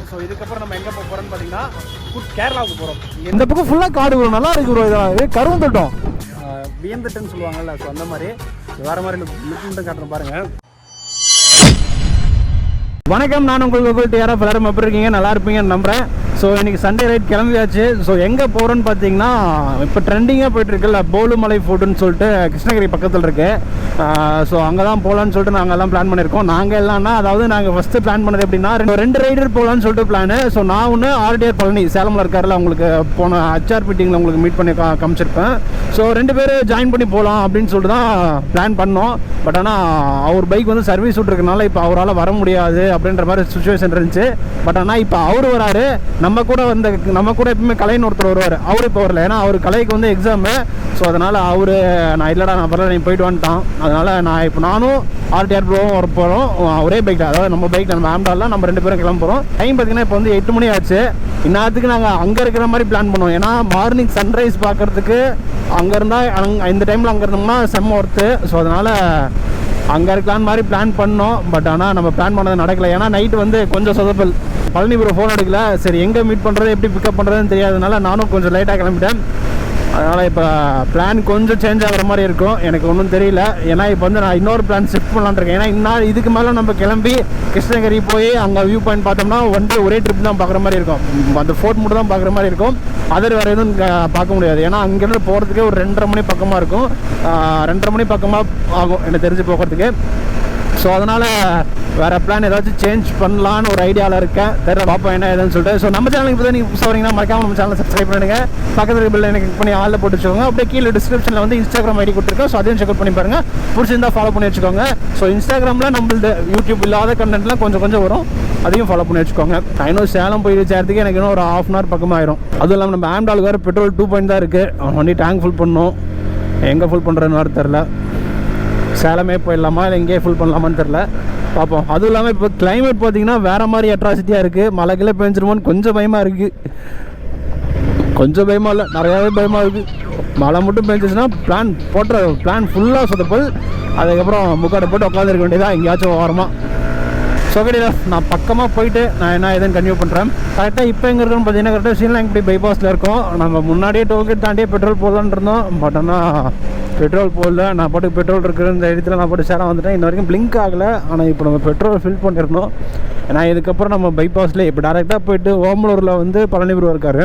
So இதுக்கப்புறம் நம்ம எங்கே போக போகிறோம்னு பார்த்தீங்கன்னா கேரளாவுக்கு போகிறோம். இந்த பக்கம் ஃபுல்லாக காடு ப்ரோ, நல்லா இருக்கு ப்ரோ. இதில் கரும்பு தோட்டம் வியந்துட்டுன்னு சொல்லுவாங்கல்ல, ஸோ அந்த மாதிரி வேறு மாதிரி லுக்கில் காட்டுறேன் பாருங்கள். வணக்கம், நான் உங்களுக்கு டிஆர்எஃப். எல்லாரும் எப்படி இருக்கீங்க? நல்லா இருப்பீங்கன்னு நம்புறேன். ஸோ இன்றைக்கி சண்டே ரைட் கிளம்பியாச்சு. ஸோ எங்கே போகிறோன்னு பார்த்தீங்கன்னா, இப்போ ட்ரெண்டிங்காக போயிட்டுருக்குல்ல போலுமலை ஃபுட்டுன்னு சொல்லிட்டு கிருஷ்ணகிரி பக்கத்தில் இருக்குது. ஸோ அங்கே தான் போகலான்னு சொல்லிட்டு நாங்கள் எல்லாம் பிளான் பண்ணியிருக்கோம். நாங்கள் எல்லாம்னா, அதாவது நாங்கள் ஃபஸ்ட்டு பிளான் பண்ணது எப்படின்னா, ரெண்டு ரைடர் போகலான்னு சொல்லிட்டு பிளானு. ஸோ நான் ஒன்று ஆர்டிஆர் பழனி சேலமில் இருக்கார்ல, உங்களுக்கு போன ஹச்ஆர் மீட்டிங்கில் உங்களுக்கு மீட் பண்ணி காமிச்சிருப்பேன். ஸோ 2 பேர் ஜாயின் பண்ணி போகலாம் அப்படின்னு சொல்லிட்டு தான் பிளான் பண்ணோம். பட் ஆனால் அவர் பைக் வந்து சர்வீஸ் விட்ருக்கனால இப்போ அவரால் வர முடியாது அப்படின்ற மாதிரி சுச்சுவேஷன் இருந்துச்சு. பட் ஆனால் இப்போ அவர் வராரு. நம்ம கூட எப்பவுமே கலைன்னு ஒருத்தர் வருவார். அவர் இப்போ வரல, ஏன்னா அவர் கலைக்கு வந்து எக்ஸாமு. ஸோ அதனால் அவர் நான் இல்லைடா நான் வரல, நீ போயிட்டு வந்துட்டான். அதனால் நானும் ஆர்டிஆர் ப்ரோவும் வர போகிறோம் ஒரே பைக். அதாவது நம்ம பைக், நம்ம ஆம்டாலாம் நம்ம 2 பேரும் கிளம்ப போகிறோம். டைம் பார்த்தீங்கன்னா இப்போ வந்து 8 மணி ஆச்சு. இந்நேரத்துக்கு நாங்கள் அங்கே இருக்கிற மாதிரி பிளான் பண்ணுவோம். ஏன்னா மார்னிங் சன்ரைஸ் பார்க்குறதுக்கு அங்கே இருந்தால் இந்த டைமில் அங்கே இருந்தோம்னா செம்ம ஒர்த்து. ஸோ அதனால் அங்கே இருக்கலான்னு மாதிரி பிளான் பண்ணோம். பட் ஆனால் நம்ம பிளான் பண்ணது நடக்கலை. ஏன்னா நைட்டு வந்து கொஞ்சம் சொதப்பல். பழனி ப்ரோ ஃபோன் எடுக்கல. சரி எங்கே மீட் பண்ணுறது, எப்படி பிக்கப் பண்ணுறதுன்னு தெரியாதனால நானும் கொஞ்சம் லேட்டாக கிளம்பிட்டேன். அதனால் இப்போ பிளான் கொஞ்சம் சேஞ்ச் ஆகிற மாதிரி இருக்கும். எனக்கு ஒன்றும் தெரியல. ஏன்னா இப்போ வந்து நான் இன்னொரு பிளான் ஷிஃப்ட் பண்ணலான்னு இருக்கேன். ஏன்னா இதுக்கு மேலே நம்ம கிளம்பி கிருஷ்ணகிரி போய் அங்கே வியூ பாயிண்ட் பார்த்தோம்னா ஒரே ட்ரிப் தான் பார்க்குற மாதிரி இருக்கும். அந்த ஃபோர்ட் மட்டும் தான் பார்க்குற மாதிரி இருக்கும். அதர் வேறு எதுவும் பார்க்க முடியாது. ஏன்னா அங்கேருந்து போகிறதுக்கே ஒரு 2:30 மணி பக்கமாக இருக்கும். 2:30 மணி பக்கமாக ஆகும் எனக்கு தெரிஞ்சு போகிறதுக்கு. ஸோ அதனால் வேறு பிளான் ஏதாச்சும் சேஞ்ச் பண்ணலான்னு ஒரு ஐடியாவில் இருக்கேன். தெரியல, பார்ப்போம் என்ன ஏதுன்னு சொல்லிட்டு. ஸோ நம்ம சேனலுக்கு இப்போ தான் நீங்கள் புதுசாக வரீங்கன்னா மறக்காம நம்ம சேனலை சப்ஸ்கிரைப் பண்ணுங்கள். பக்கத்தில் பில்லை எனக்கு கிளிக் பண்ணி ஆளில் போட்டு வச்சுக்கோங்க. அப்படியே கீழே டிஸ்கிரிப்ஷனில் வந்து இன்ஸ்டாகிராம் ஐடி கொடுத்துருக்கோம். ஸோ அதையும் செக் பண்ணி பாருங்கள். பிடிச்சிருந்தா ஃபாலோ பண்ணி வச்சுக்கோங்க. ஸோ இன்ஸ்டாகிராமில் நம்மளது யூடியூப் இல்லாத கண்டென்ட்லாம் கொஞ்சம் வரும். அதையும் ஃபாலோ பண்ணி வச்சுக்கோங்க. நான் இன்னும் சேலம் போய் சேர்த்துக்கு எனக்கு இன்னும் ஒரு 1/2 hour பக்கமாக ஆயிரும். அதுவும் இல்லாமல் நம்ம ஆம்டாலுக்கு வேறு பெட்ரோல் 2 point தான் இருக்குது. வண்டி டேங்க் ஃபுல் பண்ணணும். எங்கே ஃபுல் பண்ணுறதுன்னு வேறு தெரில. சேலமே போயிடலாமா இல்லை எங்கேயே ஃபுல் பண்ணலாமான்னு தெரில, பார்ப்போம். அதுவும் இல்லாமல் இப்போ கிளைமேட் பார்த்தீங்கன்னா வேறு மாதிரி அட்ராசிட்டியாக இருக்குது. மழை கிளை பெஞ்சிருமோன்னு கொஞ்சம் பயமாக இருக்குது. கொஞ்சம் பயமாக இல்லை, நிறையாவே பயமாக இருக்குது. மழை மட்டும் பெஞ்சிச்சுன்னா பிளான் ஃபுல்லாக சொதப்பல். அதுக்கப்புறம் முக்காடை போட்டு உட்காந்துருக்க வேண்டியதான் எங்கேயாச்சும் ஓரமாக. சொகடியில் நான் பக்கமாக போயிட்டு நான் என்ன ஏதுன்னு கன்டினியூ பண்ணுறேன். கரெக்டாக இப்போ எங்கே இருக்கோன்னு பார்த்தீங்கன்னா கரெக்டாக ஸ்ரீலங்கா பைபாஸில் இருக்கோம். நம்ம முன்னாடியே டோல்கேட் தாண்டியே பெட்ரோல் போடலான்னு இருந்தோம். பட் ஆனால் பெட்ரோல் போடல. நான் பாட்டுக்கு பெட்ரோல் இருக்கிற இந்த இடத்துல நான் பாட்டு சேரம் வந்துட்டேன். இன்ன வரைக்கும் பிளிங்க் ஆகலை. ஆனால் இப்போ நம்ம பெட்ரோல் ஃபில் பண்ணிடணும். ஏன்னா இதுக்கப்புறம் நம்ம பைபாஸில் இப்போ டேரெக்டாக போயிட்டு ஓமலூரில் வந்து பழனி ப்ரோ இருக்கார்.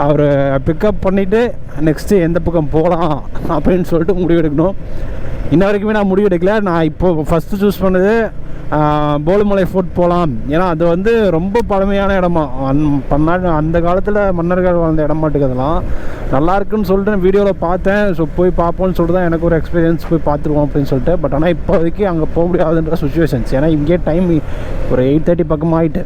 அவர் பிக்கப் பண்ணிவிட்டு நெக்ஸ்ட்டு எந்த பக்கம் போகலாம் அப்படின்னு சொல்லிட்டு முடிவு எடுக்கணும். இன்ன வரைக்குமே நான் முடிவு எடுக்கல. நான் இப்போது ஃபஸ்ட்டு சூஸ் பண்ணது போலுமலை ஃபோர்ட் போகலாம். ஏன்னா அது வந்து ரொம்ப பழமையான இடமா, அந்த காலத்தில் மன்னர்கள் வாழ்ந்த இடம் மாட்டுக்கு அதெல்லாம் நல்லா இருக்குன்னு சொல்லிட்டு வீடியோவில் பார்த்தேன். ஸோ போய் பார்ப்போன்னு சொல்லிட்டு தான் எனக்கு ஒரு எக்ஸ்பீரியன்ஸ், போய் பார்த்துருவோம் அப்படின்னு சொல்லிட்டு. பட் ஆனால் இப்போதைக்கு அங்கே போக முடியாதுன்ற சுச்சுவேஷன்ஸ். ஏன்னா இங்கே டைம் ஒரு 8:30 பக்கமாக ஆகிட்டு.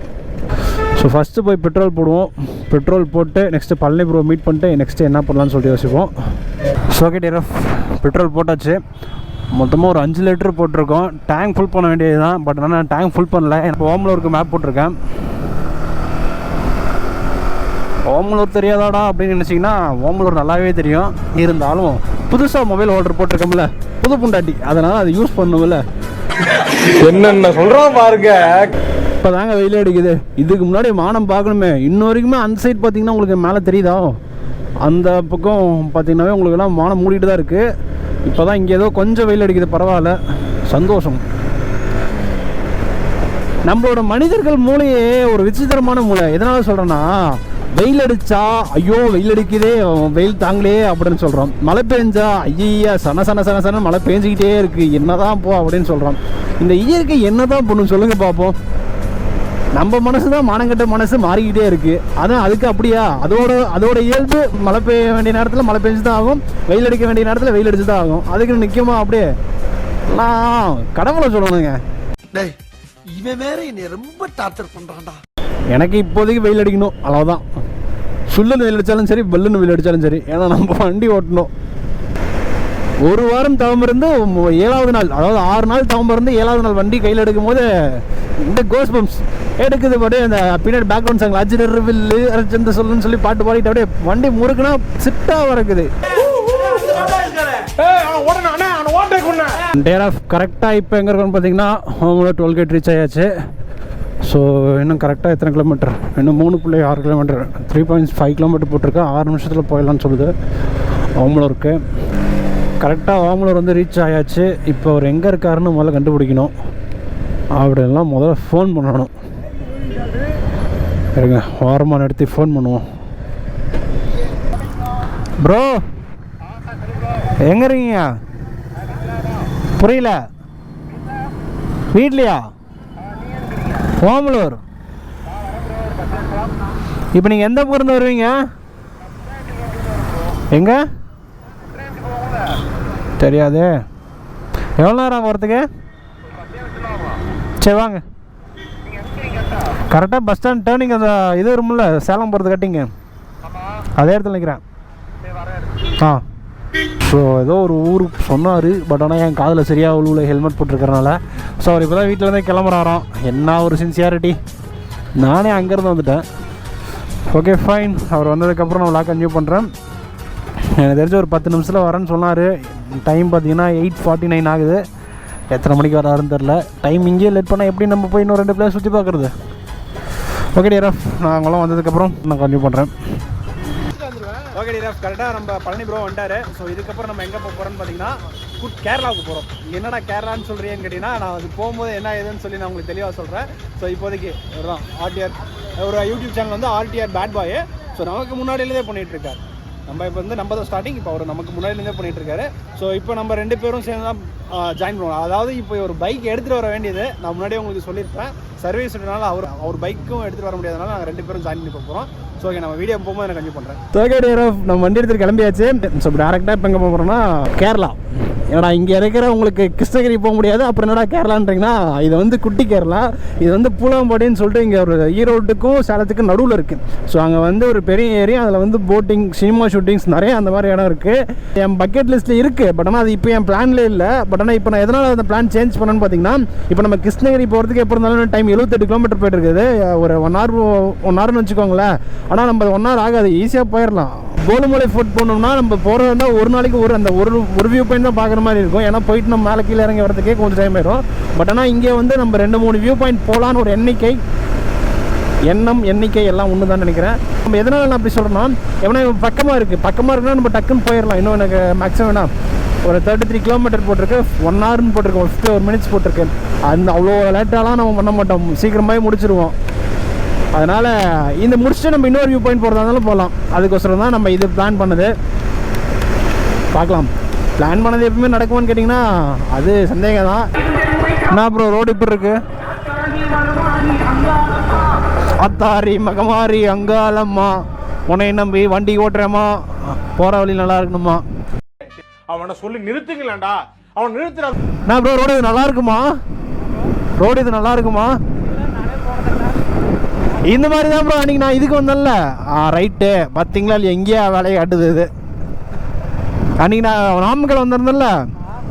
ஸோ ஃபஸ்ட்டு போய் பெட்ரோல் போடுவோம். பெட்ரோல் போட்டு நெக்ஸ்ட்டு பழனி ப்ரோ மீட் பண்ணிட்டு நெக்ஸ்ட்டு என்ன பண்ணலான்னு சொல்லிட்டு யோசிப்போம். ஸோ ஓகே டிஆர்எஃப், பெட்ரோல் போட்டாச்சு. மொத்தமாக ஒரு 5 லிட்டர் போட்டிருக்கோம். டேங்க் ஃபுல் பண்ண வேண்டியது தான். பட் ஆனால் நான் டேங்க் ஃபுல் பண்ணல. எனக்கு ஓமலூருக்கு மேப் போட்டிருக்கேன். ஓமலூர் தெரியாதாடா அப்படின்னு நினச்சிங்கன்னா ஓமலூர் நல்லாவே தெரியும். இருந்தாலும் புதுசாக மொபைல் ஹோல்டர் போட்டிருக்கோம்ல, புது புண்டாட்டி, அதனால் அதை யூஸ் பண்ணுவோம்ல. என்னென்ன சொல்கிறோம் பாருங்க. இப்போ தாங்க வெயில் அடிக்குது. இதுக்கு முன்னாடி வானம் பார்க்கணுமே. இன்ன வரைக்குமே அந்த சைட் பார்த்தீங்கன்னா உங்களுக்கு மேலே தெரியுதா, அந்த பக்கம் பார்த்தீங்கன்னாவே உங்களுக்குலாம் வானம் மூடிட்டு தான் இருக்குது. இப்போ தான் இங்கே ஏதோ கொஞ்சம் வெயில் அடிக்குது, பரவாயில்ல, சந்தோஷம். நம்மளோட மனிதர்கள் மூளையே ஒரு விசித்திரமான மூளை. எதனால சொல்கிறேன்னா, வெயில் அடித்தா ஐயோ வெயில் அடிக்குதே, வெயில் தாங்களே அப்படின்னு சொல்கிறோம். மழை பெஞ்சா ஐயா சன மழை பெஞ்சிக்கிட்டே இருக்குது, என்ன தான் போ அப்படின்னு சொல்கிறோம். இந்த இயற்கை என்ன தான் பண்ணுன்னு சொல்லுங்கள் பார்ப்போம். நம்ம மனசு தான் மானங்கட்ட மனசு மாறிக்கிட்டே இருக்குது. அதான் அதுக்கு அப்படியா, அதோட இயல்பு மழை பெய்ய வேண்டிய நேரத்தில் மழை பெஞ்சு தான் ஆகும், வெயில் அடிக்க வேண்டிய நேரத்தில் வெயில் அடிச்சு தான் ஆகும். அதுக்கு நிற்குமா அப்படியே? நான் கடவுளை சொல்லணுங்க. இவன் வேற என்னை ரொம்ப டார்ச்சர் பண்ணுறான்டா. எனக்கு இப்போதைக்கு வெயில் அடிக்கணும், அவ்வளோதான். சுல்லுன்னு வெயில் அடித்தாலும் சரி, வெள்ளுன்னு வெயில் அடித்தாலும் சரி. ஏன்னா நம்ம வண்டி ஓட்டணும். ஒரு வாரம் தவமிருந்து 7வது நாள், அதாவது 6 நாள் தவமிருந்து 7வது நாள் வண்டி கையில் எடுக்கும் போது இந்த கோஸ் பம்ப்ஸ் எடுக்குது. அப்படியே அந்த பின்னாடி பேக்ரவுண்ட் சாங் அஜினர் வில்லு அரைச்சந்து சொல்லுன்னு சொல்லி பாட்டு பாடிட்டு அப்படியே வண்டி முறுக்குனா சிட்டாக வரக்குது. கரெக்டாக இப்போ எங்கே இருக்கோன்னு பார்த்தீங்கன்னா ஹோமில் டோல்கேட் ரீச் ஆயாச்சு. ஸோ இன்னும் கரெக்டாக எத்தனை கிலோமீட்டர், இன்னும் 3.6 கிலோமீட்டர், 3.5 கிலோமீட்டர் போட்டிருக்கேன். 6 நிமிஷத்தில் போயிடலான்னு சொல்லுது. ஓமலூருக்கு கரெக்டாக ஓமலூர் வந்து ரீச் ஆயாச்சு. இப்போ அவர் எங்கே இருக்காருன்னு முதல்ல கண்டுபிடிக்கணும். அப்படின்லாம் முதல்ல ஃபோன் பண்ணணும். இருங்க, ஓரமாக எடுத்து ஃபோன் பண்ணுவோம். ப்ரோ எங்கே இருக்கீங்க? புரியல. வீட்லையா? ஓமலூர். இப்போ நீங்கள் எந்த ஊர்ந்து வருவீங்க? எங்கே தெரியாது. எவ்வளோ நேரம் ஆகும் வரத்துக்கு? சரி வாங்க. கரெக்டாக பஸ் ஸ்டாண்ட் டேர்னிங் அந்த இது வரும்ல, சேலம் போகிறது கட்டிங்க, அதே இடத்துல நிற்கிறேன். ஆ ஸோ ஏதோ ஒரு ஊர் சொன்னார், பட் ஆனால் என் காதில் சரியாக உள்ள ஹெல்மெட் போட்டிருக்கறனால. ஸோ அவர் இப்போ தான் வீட்டிலேருந்தே கிளம்புறாராம். என்ன ஒரு சின்சியாரிட்டி. நானே அங்கேருந்து வந்துட்டேன். Okay fine. அவர் வந்ததுக்கப்புறம் நான் லாக் கன்டினியூ பண்ணுறேன். எனக்கு தெரிஞ்ச ஒரு 10 நிமிஷத்தில் வரேன்னு சொன்னார். டைம் பார்த்தீங்கன்னா 8:49 ஆகுது. எத்தனை மணிக்கு வராருன்னு தெரில. டைம் இங்கேயே லேட் பண்ணால் எப்படி நம்ம போய் இன்னும் 2 பிளேஸ் சுற்றி பார்க்குறது? ஓகே டியரஃப், நான் அங்கெல்லாம் வந்ததுக்கப்புறம் நான் கன்டினியூ பண்ணுறேன். ஓகே டியரஃப், கரெக்டாக நம்ம பழனி ப்ரோ வந்துட்டார். ஸோ இதுக்கப்புறம் நம்ம எங்கே போக போகிறோன்னு பார்த்தீங்கன்னா கேரளாவுக்கு போகிறோம். என்னடா கேரளான்னு சொல்கிறீங்கன்னு கேட்டிங்கன்னா, நான் அது போகும்போது என்ன ஏதுன்னு சொல்லி நான் உங்களுக்கு தெளிவாக சொல்கிறேன். ஸோ இப்போதைக்கு தான் ஆர்டிஆர் ஒரு யூடியூப் சேனல் வந்து ஆர்டிஆர் பேட் பாய். ஸோ நமக்கு முன்னாடியிலேயே பண்ணிகிட்ருக்கார். நம்ம இப்போ வந்து நம்ம தான் ஸ்டார்டிங், இப்போ அவர் நமக்கு முன்னாடிலேருந்தே பண்ணிகிட்ருக்காரு. ஸோ இப்போ நம்ம 2 பேரும் சேர்ந்து தான் ஜாயின் பண்ணுவோம். அதாவது இப்போ ஒரு பைக் எடுத்துகிட்டு வர வேண்டியது நான் முன்னாடியே உங்களுக்கு சொல்லியிருப்பேன். சர்வீஸ்னால அவர் பைக்கும் எடுத்துகிட்டு வர முடியாதனால நாங்கள் 2 பேரும் ஜாயின் பண்ணி போகிறோம். ஸோ ஓகே, நம்ம வீடியோ போகும்போது நான் கண்டிப்பாக பண்ணுறேன். ஓகே டியரஃப், நம்ம வண்டி எடுத்துகிட்டு கிளம்பியாச்சு. ஸோ டேரெக்டாக இப்போ எங்கே போகிறோம்னா கேரளா. ஏன்னா இங்கே இருக்கிற உங்களுக்கு கிருஷ்ணகிரி போக முடியாது, அப்புறம் என்னடா கேரளான்றீங்கன்னா, இது வந்து குட்டி கேரளா. இது வந்து பூலாம்பாடின்னு சொல்லிட்டு இங்கே ஒரு ஈரோட்டுக்கும் சேலத்துக்கும் நடுவில் இருக்குது. ஸோ அங்கே வந்து ஒரு பெரிய ஏரியா, அதில் வந்து போட்டிங், சினிமா ஷூட்டிங்ஸ் நிறைய அந்த மாதிரி இடம் இருக்குது. என் பக்கெட் லிஸ்ட்டில் இருக்குது. பட் ஆனால் அது இப்போ என் பிளான்லேயே இல்லை. பட் ஆனால் இப்போ நான் எதனால் அந்த பிளான் சேஞ்ச் பண்ணேன்னு பார்த்தீங்கன்னா, இப்போ நம்ம கிருஷ்ணகிரி போகிறதுக்கு எப்போ இருந்தாலும் டைம் 78 கிலோமீட்டர் போய்ட்டு இருக்குது. ஒரு 1 ஹவர்னு வச்சுக்கோங்களேன். ஆனால் நம்ம 1 ஹவர் ஆகாது, ஈஸியாக போயிடலாம். போலுமலை ஃபுட் போனோம்னா நம்ம போகிறது இருந்தால் ஒரு நாளைக்கு ஒரு வியூ பாயிண்ட் தான் பார்க்குற மாதிரி இருக்கும். ஏன்னா போயிட்டு நம்ம மேலே கீழே இறங்கி வரதுக்கே கொஞ்சம் டைம் ஆயிடும். பட் ஆனால் இங்கே வந்து நம்ம 2-3 வியூ பாயிண்ட் போகலான்னு ஒரு எண்ணிக்கை எல்லாம் ஒன்று தான் நினைக்கிறேன். நம்ம எதனால் நான் அப்படி சொல்கிறேன்னா, எவனா பக்கமாக இருக்குன்னா நம்ம டக்குன்னு போயிடலாம். இன்னும் எனக்கு மேக்ஸிமம் வேணாம் ஒரு 33 கிலோமீட்டர் போட்டிருக்கு, 1 ஹவர்னு போட்டிருக்கோம், 51 மினிட்ஸ் போட்டிருக்கு. அந்த அவ்வளோ லேட்டாலாம் நம்ம பண்ண மாட்டோம், சீக்கிரமாகவே முடிச்சிருவோம். அதனால் இந்த முடிச்சுட்டு நம்ம இன்னொரு வியூ பாயிண்ட் போகிறதா இருந்தாலும் போகலாம். அதுக்கோசரம் தான் நம்ம இது பிளான் பண்ணது. பார்க்கலாம், பிளான் பண்ணது எப்பவுமே நடக்குமான்னு கேட்டிங்கன்னா அது சந்தேகம் தான். என்ன ப்ரோ ரோடு இப்படி இருக்கு? அத்தாரி மகமாரி அங்காளம்மா, உன்னை நம்பி வண்டி ஓட்டுறேம்மா, போகிற வழி நல்லா இருக்கணுமா. அவனை சொல்லி நிறுத்துங்களேன்டா, அவன் நிறுத்துறா. நான் ப்ரோ ரோடு இது நல்லா இருக்குமா? இந்த மாதிரி தான் ப்ரோ அன்றைக்கி நான் இதுக்கு வந்தேன்ல, ரைட்டு பார்த்தீங்களா இல்லையா, எங்கேயா வேலையை காட்டுது இது. அன்றைக்கி நான் நாமக்கல் வந்திருந்தேன்ல,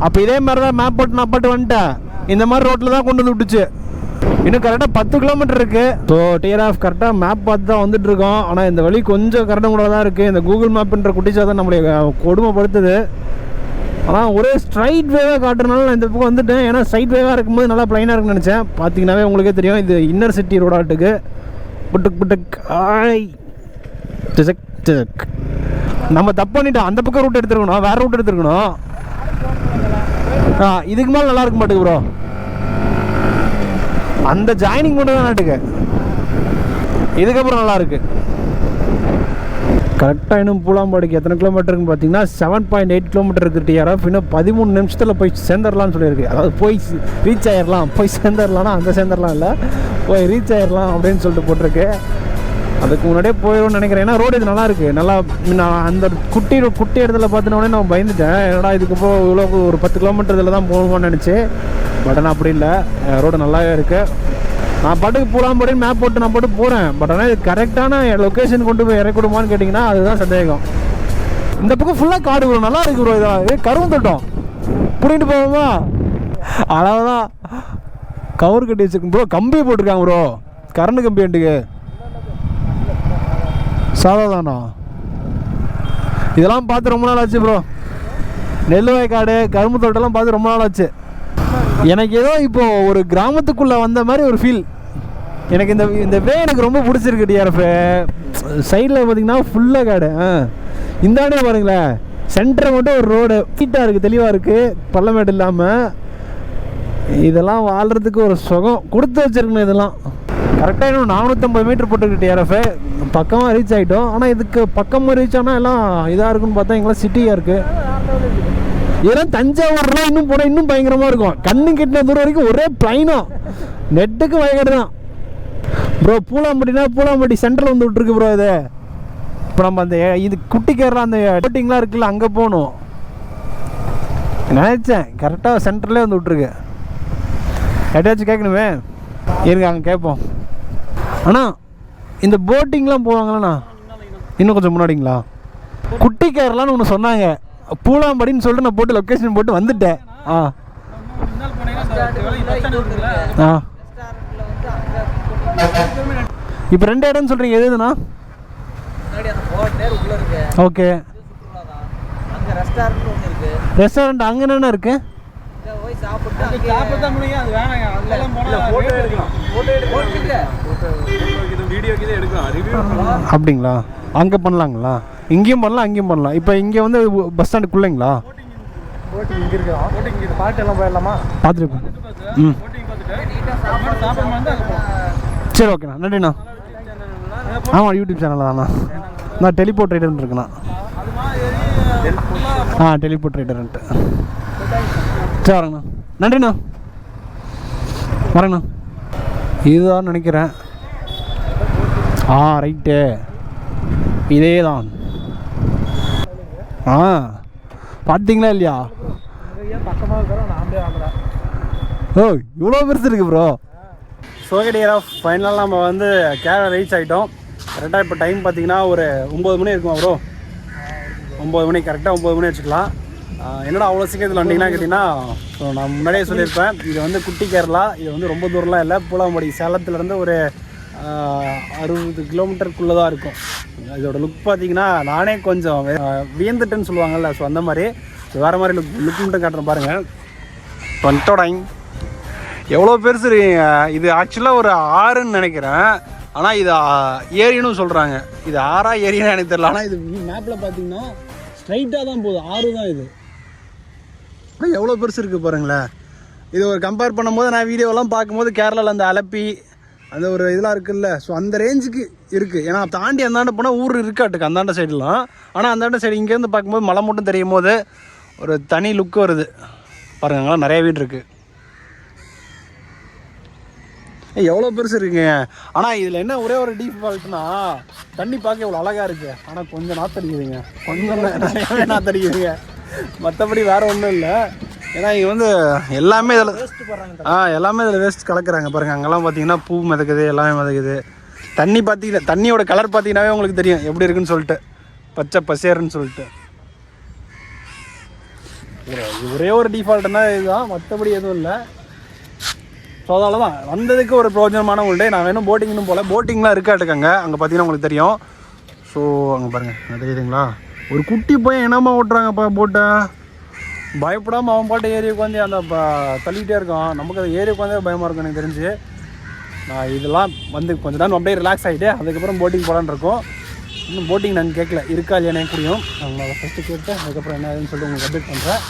அப்போ இதே மாதிரி தான் மேப் போட்டு நான் பாட்டு வந்துட்டேன். இந்த மாதிரி ரோட்டில் தான் கொண்டு வந்து விட்டுச்சு. இன்னும் கரெக்டாக 10 கிலோமீட்டர் இருக்குது. ஸோ டியர் ஆஃப் கரெக்டாக மேப் பார்த்து தான் வந்துட்டுருக்கோம். ஆனால் இந்த வழி கொஞ்சம் கரெக்டாக கூட தான் இருக்குது. இந்த கூகுள் மேப்புன்ற குட்டிச்சா தான் நம்மளை கொடுமைப்படுத்துது. ஆனால் ஒரே ஸ்ட்ரைட் வேவாக காட்டுறதுனால நான் இந்த பக்கம் வந்துட்டேன். ஏன்னா ஸ்ட்ரைட் வேவாக இருக்கும்போது நல்லா ப்ளைனாக இருக்குன்னு நினச்சேன். பார்த்தீங்கன்னாவே உங்களுக்கே தெரியும், இது இன்னர் சிட்டி ரோடாட்டுக்கு. புட்டுக் ஆய் நம்ம தப்பு பண்ணிட்டோம். அந்த பக்கம் ரூட் எடுத்துருக்கணும், வேறு ரூட் எடுத்துருக்கணும். இதுக்கு மேலே நல்லா இருக்க மாட்டேங்குது ப்ரோ. அந்த ஜாயினிங் மட்டும் தான் நாட்டுக்கு, இதுக்கப்புறம் நல்லா இருக்கு. கரெக்டாக இன்னும் பூலாம்பாடிக்கு எத்தனை கிலோமீட்டருன்னு பார்த்தீங்கன்னா 7.8 கிலோமீட்டர் இருக்குது டிஆர்எஃப். இன்னும் 13 நிமிஷத்தில் போய் சேர்ந்துடலாம்னு சொல்லியிருக்கு. அதாவது போய் ரீச் ஆகிடலாம், போய் சேர்ந்துடலாம்னா அந்த சேர்ந்துடலாம் இல்லை, போய் ரீச் ஆகிடலாம் அப்படின்னு சொல்லிட்டு போட்டிருக்கு. அதுக்கு முன்னாடியே போயிடும்னு நினைக்கிறேன். ஏன்னா ரோடு இது நல்லா இருக்குது. நல்லா நான் அந்த குட்டி இடத்துல பார்த்தினோடனே நான் பயந்துட்டேன். என்னடா இதுக்கப்புறம் இவ்வளோ ஒரு 10 கிலோமீட்டர் இதில் தான் போகணுமான்னு நினச்சி. பட் ஆனால் அப்படி இல்லை, ரோடு நல்லாவே இருக்குது. நான் பாட்டுக்கு பூலாம்பாடின்னு மேப் போட்டு நான் போட்டு போகிறேன். பட் ஆனால் இது கரெக்டான லொக்கேஷன் கொண்டு போய் இறக்கிடுமான்னு கேட்டிங்கன்னா அதுதான் சந்தேகம். இந்த பக்கம் ஃபுல்லாக காடு ப்ரோ, நல்லா இருக்கு ப்ரோ. இது கரும்பு தோட்டம் பிடிக்கிட்டு போவோமா, அளவுதான் கவர் கட்டி வச்சுருக்கோம் ப்ரோ. கம்பி போட்டிருக்காங்க ப்ரோ, கரண்ட் கம்பி எண்டுக்கு சாதாதானா. இதெல்லாம் பார்த்து ரொம்ப நாள் ஆச்சு ப்ரோ. நெல்லுவாய் காடு, கரும்பு தோட்டம்லாம் பார்த்து ரொம்ப நாள் ஆச்சு. எனக்கு ஏதோ இப்போது ஒரு கிராமத்துக்குள்ளே வந்த மாதிரி ஒரு ஃபீல். எனக்கு இந்த வே எனக்கு ரொம்ப பிடிச்சிருக்கு டிஆர்எஃப். சைடில் பார்த்தீங்கன்னா ஃபுல்லாக காடு. இந்தாண்டே பாருங்களேன், சென்டர் மட்டும் ஒரு ரோடு நீட்டாக இருக்குது, தெளிவாக இருக்குது, பள்ளமேடு இல்லாமல். இதெல்லாம் வாழ்கிறதுக்கு ஒரு சுகம் கொடுத்து வச்சுருக்கணும். இதெல்லாம் கரெக்டாக இன்னும் 450 மீட்டர் போட்டுருக்கு டிஆர்எஃப். பக்கமாக ரீச் ஆகிட்டோம். ஆனால் இதுக்கு பக்கமாக ரீச் ஆனால் எல்லாம் இதாக இருக்குன்னு பார்த்தா எங்கெல்லாம் சிட்டியாக இருக்குது. இதெல்லாம் தஞ்சாவூர்லாம் இன்னும் போனால் இன்னும் பயங்கரமாக இருக்கும். கண்ணு கிட்டின தூரம் வரைக்கும் ஒரே பிளைனும் நெட்டுக்கு பயங்கரம் தான் ப்ரோ. பூலாம்பட்டி சென்டரில் வந்து விட்டுருக்கு ப்ரோ. இது இப்போ நம்ம அந்த இது குட்டி கேரளா அந்த போட்டிங்லாம் இருக்குல்ல, அங்கே போகணும் நினச்சேன். கரெக்டாக சென்டர்லேயே வந்து விட்ருக்கு. எட்டாச்சும் கேட்கணுமே, இருங்க அங்கே கேட்போம். அண்ணா இந்த போட்டிங்லாம் போவாங்களண்ணா இன்னும் கொஞ்சம் முன்னாடிங்களா? குட்டி கேரளான்னு ஒன்று சொன்னாங்க, பூலாம்படின்னு சொல்லிட்டு நான் போட்டு லொக்கேஷன் போட்டு வந்துட்டேன். இப்போ 2 இடம்னு சொல்கிறீங்க, எது எதுண்ணா? ஓகே, ரெஸ்டாரண்ட் அங்கே என்னென்ன இருக்கு? அப்படிங்களா? அங்கே பண்ணலாங்களா? இங்கேயும் பண்ணலாம் அங்கேயும் பண்ணலாம். இப்போ இங்கே வந்து பஸ் ஸ்டாண்டுக்குள்ளேங்களா? பார்த்துட்டு சரி ஓகேண்ணா, நன்றிண்ணா. ஆமாம், யூடியூப் சேனல் தாண்ணா. நான் டெலிபோர்ட் ரைடர்னு இருக்கேண்ணா. டெலிபோர்ட் ரைடர்ன்ட்டு. சரி வரேங்கண்ணா, நன்றிண்ணா, வரேங்கண்ணா. இதுதான் நினைக்கிறேன். ரைட்டு, இதே தான். பார்த்தீங்களா இல்லையா? ஓ இவ்வளோ பெருசு இருக்கு ப்ரோ. சோகடியரா ஃபைனலாக நம்ம வந்து கேரளா ரீச் ஆகிட்டோம். கரெக்டாக இப்போ டைம் பார்த்தீங்கன்னா ஒரு 9 மணி இருக்குமா ப்ரோ? 9 மணி, கரெக்டாக 9 மணி வச்சுக்கலாம். என்னடா அவ்வளோ சீக்கிரத்தில் வந்தீங்கன்னா கேட்டிங்கன்னா, ஸோ நான் முன்னாடியே சொல்லியிருப்பேன், இது வந்து குட்டி கேரளா. இது வந்து ரொம்ப தூரம்லாம் இல்லை. பூலாம்படி சேலத்துலேருந்து ஒரு 60 கிலோமீட்டருக்குள்ளே தான் இருக்கும். இதோட லுக் பார்த்தீங்கன்னா நானே கொஞ்சம் வியந்துட்டேன்னு சொல்லுவாங்கள்ல, ஸோ அந்த மாதிரி வேறு மாதிரி லுக் மட்டும் காட்டுறேன் பாருங்கள். வந்துட்டோடாங்க, எவ்வளோ பெருசு இருக்கீங்க. இது ஆக்சுவலாக ஒரு ஆறுன்னு நினைக்கிறேன், ஆனால் இது ஏரின்னு சொல்கிறாங்க. இது ஆறா ஏரியான்னு எனக்கு தெரியல. ஆனால் இது மேப்பில் பார்த்தீங்கன்னா ஸ்ட்ரைட்டாக தான் போகுது, ஆறு தான் இது. எவ்வளோ பெருசு இருக்குது பாருங்களேன். இது ஒரு கம்பேர் பண்ணும்போது நான் வீடியோலாம் பார்க்கும்போது கேரளாவில் அந்த அலப்பி அந்த ஒரு இதெல்லாம் இருக்குல்ல, ஸோ அந்த ரேஞ்சுக்கு இருக்குது. ஏன்னா தாண்டி அந்தாண்ட போனால் ஊர் இருக்காட்டுக்கு அந்தாண்ட சைடுலாம். ஆனால் அந்தாண்ட சைடு இங்கேருந்து பார்க்கும்போது மலை மட்டும் தெரியும் போது ஒரு தனி லுக்கு வருது பாருங்க. அங்கெல்லாம் நிறைய வீடு இருக்குது. எவ்வளோ பெருசு இருக்குங்க. ஆனால் இதில் என்ன ஒரே ஒரு டிஃபால்ட்னா, தண்ணி பார்க்க இவ்வளோ அழகாக இருக்குது, ஆனால் கொஞ்சம் நாத்தடிக்குதுங்க, கொஞ்சம் நிறையாவே நாத்தடிக்குதுங்க. மற்றபடி வேறு ஒன்றும் இல்லை. ஏன்னா இங்கே வந்து எல்லாமே இதில் எல்லாமே இதில் வேஸ்ட் கலக்குறாங்க பாருங்கள். அங்கெல்லாம் பார்த்தீங்கன்னா பூ மிதக்குது, எல்லாமே மிதக்குது. தண்ணி பார்த்தீங்கன்னா, தண்ணியோட கலர் பார்த்தீங்கன்னாவே உங்களுக்கு தெரியும் எப்படி இருக்குன்னு சொல்லிட்டு, பச்சை பசேருன்னு சொல்லிட்டு. ஒரே ஒரு டிஃபால்ட்னா இதுதான், மற்றபடி எதுவும் இல்லை. ஸோ அதனால தான் வந்ததுக்கு ஒரு பிரோஜனமான உண்டு. நான் வேணும் போட்டிங் இன்னும் போகல. போட்டிங்லாம் இருக்காட்டுக்காங்க அங்கே பார்த்தீங்கன்னா உங்களுக்கு தெரியும். ஸோ அங்கே பாருங்கள், தெரியுதுங்களா? ஒரு குட்டி போய் என்னம்மா ஓட்டுறாங்கப்பா போட்டை, பயப்படாமல் அவன் பாட்டு ஏரி உட்காந்து அந்த தள்ளிக்கிட்டே இருக்கான். நமக்கு அது ஏரி உட்காந்தே பயமாக இருக்கும் எனக்கு தெரிஞ்சு. நான் இதெல்லாம் வந்து கொஞ்சம் நேரம் அப்படியே ரிலாக்ஸ் ஆகிட்டு அதுக்கப்புறம் போட்டிங் போகலான்னு இருக்கோம். இன்னும் போட்டிங் நாங்கள் கேட்கல, இருக்கா இல்லையா கூடியும். நாங்கள் ஃபஸ்ட்டு கேட்டு அதுக்கப்புறம் என்ன ஆகுதுன்னு சொல்லிட்டு உங்களுக்கு அப்டேட் பண்ணுறேன்.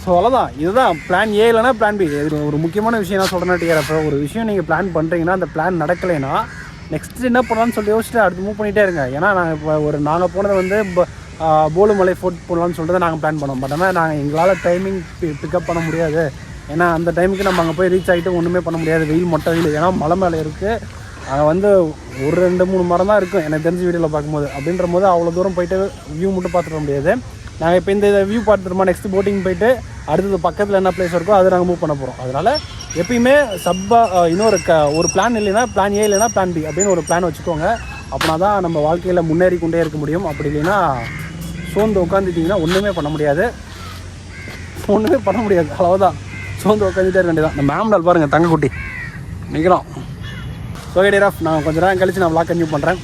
ஸோ அவ்வளோதான், இதுதான் பிளான் ஏ இல்லைனா பிளான் பி. இது ஒரு முக்கியமான விஷயம் நான் சொல்கிறேன்னுக்கிறப்ப, ஒரு விஷயம் நீங்கள் பிளான் பண்ணுறீங்கன்னா அந்த பிளான் நடக்கலைன்னா நெக்ஸ்ட்டு என்ன பண்ணலான்னு சொல்லி யோசிச்சுட்டு அடுத்து மூவ் பண்ணிகிட்டே இருங்க. ஏன்னா நாங்கள் இப்போ நாங்கள் போனது வந்து போலுமலை ஃபோர்ட் போடலான்னு சொல்லிட்டு நாங்கள் பிளான் பண்ணோம். பட் ஆனால் நாங்கள் எங்களால் டைமிங் பிக்கப் பண்ண முடியாது. ஏன்னா அந்த டைமுக்கு நம்ம அங்கே போய் ரீச் ஆகிட்டு ஒன்றுமே பண்ண முடியாது. வெயில் மொட்டை வெயில். ஏன்னா மலை மேலே இருக்குது, அங்கே வந்து ஒரு 2-3 மரம் தான் இருக்கும் எனக்கு தெரிஞ்ச வீடியோவில் பார்க்கும்போது. அப்படின்ற போது அவ்வளோ தூரம் போயிட்டு வியூ மட்டும் பார்த்துட முடியாது. நாங்கள் இப்போ இந்த வியூ பார்த்துருமா, நெக்ஸ்ட் போட்டிங் போயிட்டு அடுத்தது பக்கத்தில் என்ன பிளேஸ் இருக்கோ அதை நாங்கள் மூவ் பண்ண போகிறோம். அதனால் எப்பயுமே இன்னொரு ஒரு பிளான் இல்லைன்னா பிளான் ஏ இல்லைன்னா பிளான் பி அப்படின்னு ஒரு பிளான் வச்சுக்கோங்க. அப்படின்னா தான் நம்ம வாழ்க்கையில் முன்னேறி கொண்டே இருக்க முடியும். அப்படி இல்லைன்னா சோர்ந்து உட்காந்துட்டிங்கன்னா ஒன்றுமே பண்ண முடியாது, அவ்வளோதான். சோர்ந்து உட்காந்துட்டே இருக்க வேண்டியதான். இந்த மேம்டால் பாருங்கள், தங்கக்குட்டி நிற்கிறோம். ஸோ கேட் ஆஃப் நான் கொஞ்சம் நேரம் கழிச்சு நான் விளாக் கன்டினியூ பண்ணுறேன்.